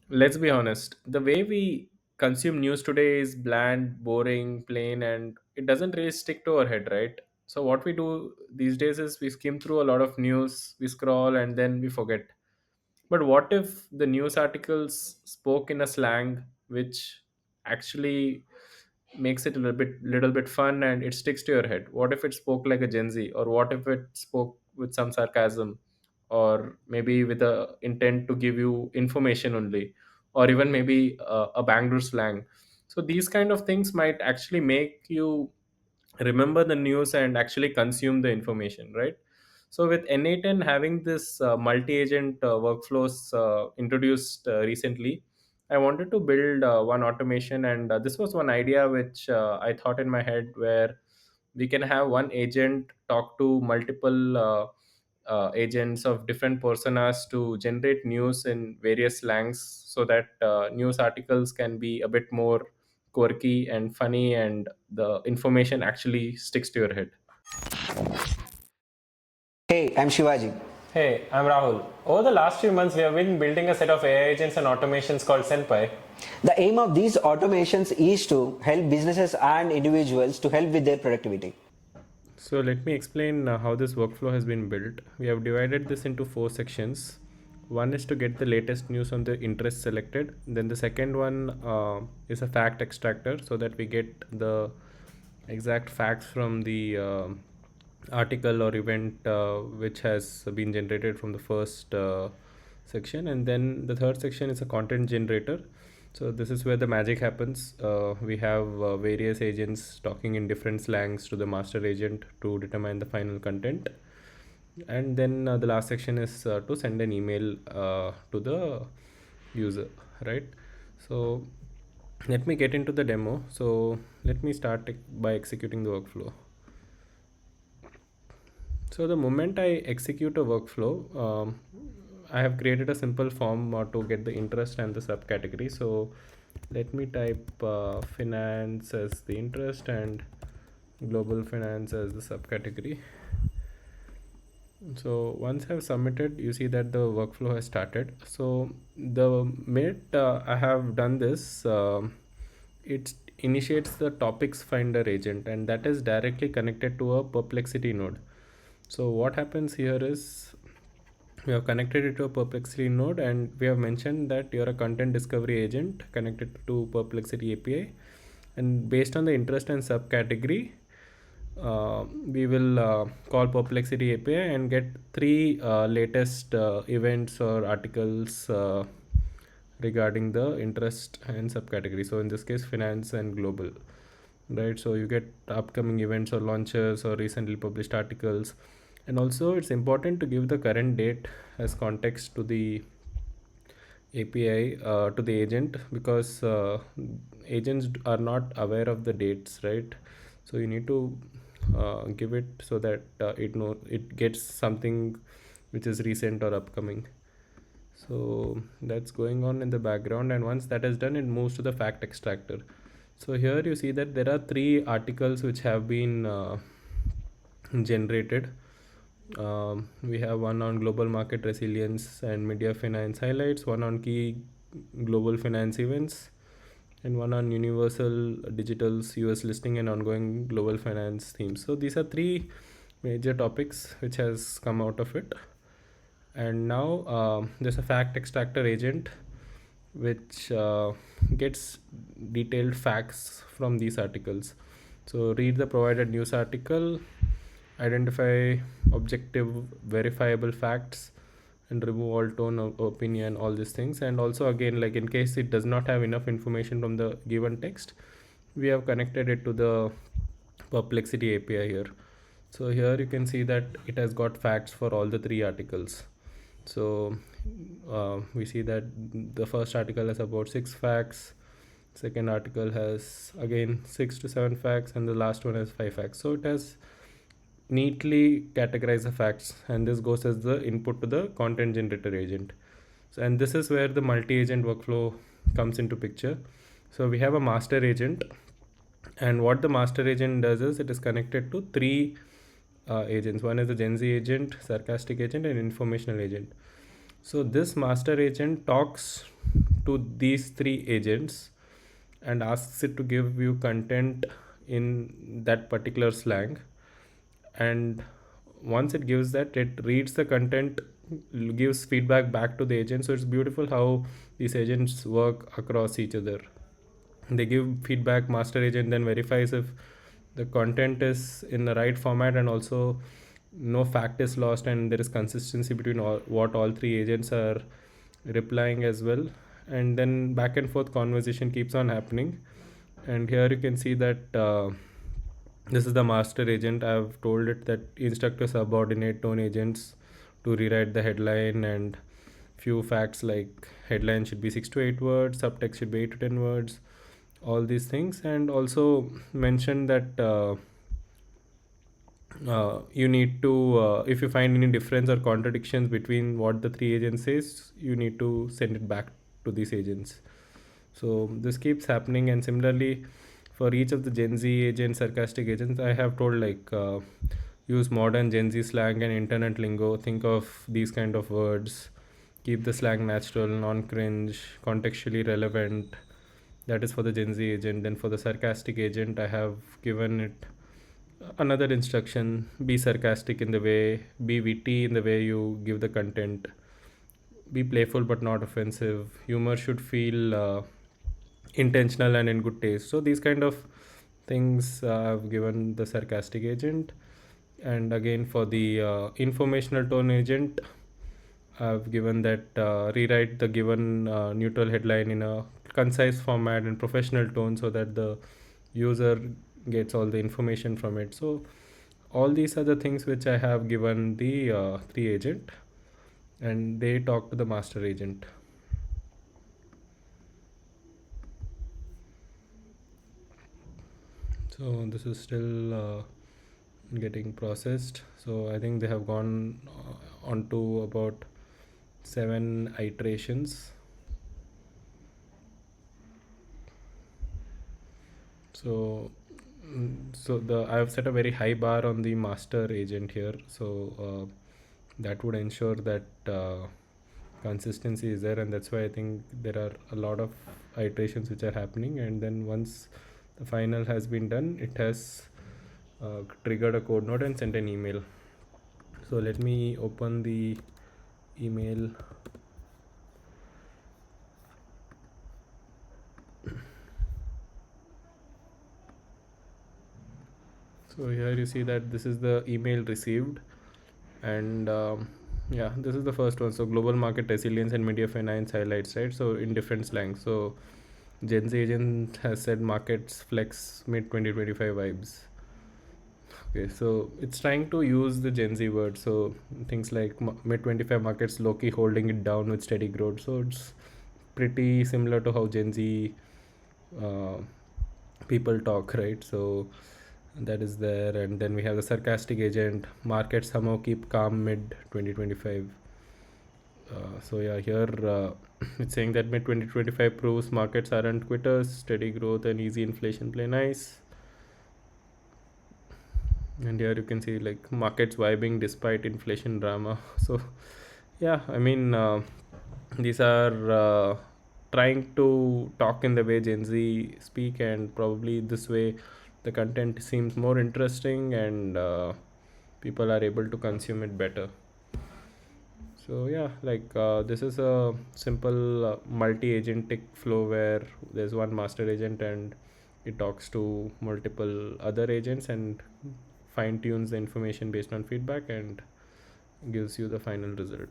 Let's be honest, the way we consume news today is bland, boring, plain, and it doesn't really stick to our head, right? So what we do these days is we skim through a lot of news, we scroll, and then we forget. But what if the news articles spoke in a slang which actually makes it a little bit fun and it sticks to your head? What if it spoke like a Gen Z, or what if it spoke with some sarcasm, or maybe with a intent to give you information only, or even maybe a Bangalore slang? So these kind of things might actually make you remember the news and actually consume the information, right? So with N8N having this multi-agent workflows introduced recently, I wanted to build one automation, and this was one idea which I thought in my head, where we can have one agent talk to multiple agents of different personas to generate news in various slangs, so that news articles can be a bit more quirky and funny, and the information actually sticks to your head. Hey, I'm Shivaji. Hey, I'm Rahul. Over the last few months, we have been building a set of AI agents and automations called Senpai. The aim of these automations is to help businesses and individuals to help with their productivity. So let me explain how this workflow has been built. We have divided this into four sections. One is to get the latest news on the interest selected. Then the second one is a fact extractor, so that we get the exact facts from the article or event which has been generated from the first section. And then the third section is a content generator. So this is where the magic happens. We have various agents talking in different slangs to the master agent to determine the final content. And then the last section is to send an email to the user, right? So let me get into the demo. So let me start by executing the workflow. So the moment I execute a workflow, I have created a simple form to get the interest and the subcategory. So let me type finance as the interest and global finance as the subcategory. So once I've submitted, you see that the workflow has started. So the minute I have done this, it initiates the topics finder agent, and that is directly connected to a Perplexity node. So what happens here is we have connected it to a Perplexity node, and we have mentioned that you're a content discovery agent connected to Perplexity API, and based on the interest and subcategory, we will call Perplexity API and get three latest events or articles regarding the interest and subcategory. So in this case, finance and global, right? So you get upcoming events or launches or recently published articles. And also it's important to give the current date as context to the API, to the agent, because agents are not aware of the dates, right? So you need to give it so that it gets something which is recent or upcoming. So that's going on in the background, and once that is done, it moves to the fact extractor. So here you see that there are three articles which have been generated. We have one on global market resilience and media finance highlights, one on key global finance events, and one on universal digital's US listing and ongoing global finance themes. So these are three major topics which has come out of it. And now there's a fact extractor agent which gets detailed facts from these articles. So read the provided news article, identify objective verifiable facts, and remove all tone of opinion, all these things. And also again, like in case it does not have enough information from the given text, we have connected it to the Perplexity API here. So here you can see that it has got facts for all the three articles. So we see that the first article has about 6 facts, second article has again 6 to 7 facts, and the last one has 5 facts. So it has neatly categorize the facts, and this goes as the input to the content generator agent. So, and this is where the multi-agent workflow comes into picture. So we have a master agent, and what the master agent does is it is connected to three agents. One is the Gen Z agent, sarcastic agent, and informational agent. So this master agent talks to these three agents and asks it to give you content in that particular slang. And once it gives that, it reads the content, gives feedback back to the agent. So it's beautiful how these agents work across each other. They give feedback, master agent then verifies if the content is in the right format, and also no fact is lost, and there is consistency between what all three agents are replying as well. And then back and forth conversation keeps on happening. And here you can see that this is the master agent. I've told it that instruct your subordinate tone agents to rewrite the headline, and few facts like headline should be 6 to 8 words, subtext should be 8 to 10 words, all these things. And also mention that you need to if you find any difference or contradictions between what the three agents says, you need to send it back to these agents. So this keeps happening. And similarly, for each of the Gen Z agents, sarcastic agents, I have told like use modern Gen Z slang and internet lingo. Think of these kind of words. Keep the slang natural, non-cringe, contextually relevant. That is for the Gen Z agent. Then for the sarcastic agent, I have given it another instruction: be sarcastic in the way, be witty in the way you give the content, be playful but not offensive. Humor should feel intentional and in good taste. So these kind of things I've given the sarcastic agent. And again, for the informational tone agent, I've given that rewrite the given neutral headline in a concise format and professional tone, so that the user gets all the information from it. So all these are the things which I have given the three agent, and they talk to the master agent. So this is still getting processed. So I think they have gone on to about 7 iterations. So I have set a very high bar on the master agent here. So that would ensure that consistency is there, and that's why I think there are a lot of iterations which are happening. And then once the final has been done, it has triggered a code note and sent an email. So let me open the email. So here you see that this is the email received. And yeah, this is the first one. So global market resilience and media finance highlights, right? So in different slang. So Gen Z agent has said markets flex mid 2025 vibes. Okay, so it's trying to use the Gen Z word. So things like mid 25 markets low-key holding it down with steady growth. So it's pretty similar to how Gen Z people talk, right? So that is there. And then we have the sarcastic agent: markets somehow keep calm mid 2025. So yeah, here it's saying that mid 2025 proves markets aren't quitters, steady growth and easy inflation play nice. And here you can see like markets vibing despite inflation drama. So yeah, I mean these are trying to talk in the way Gen Z speak, and probably this way the content seems more interesting, and people are able to consume it better. So yeah, like this is a simple multi-agentic flow where there's one master agent and it talks to multiple other agents and fine tunes the information based on feedback and gives you the final result.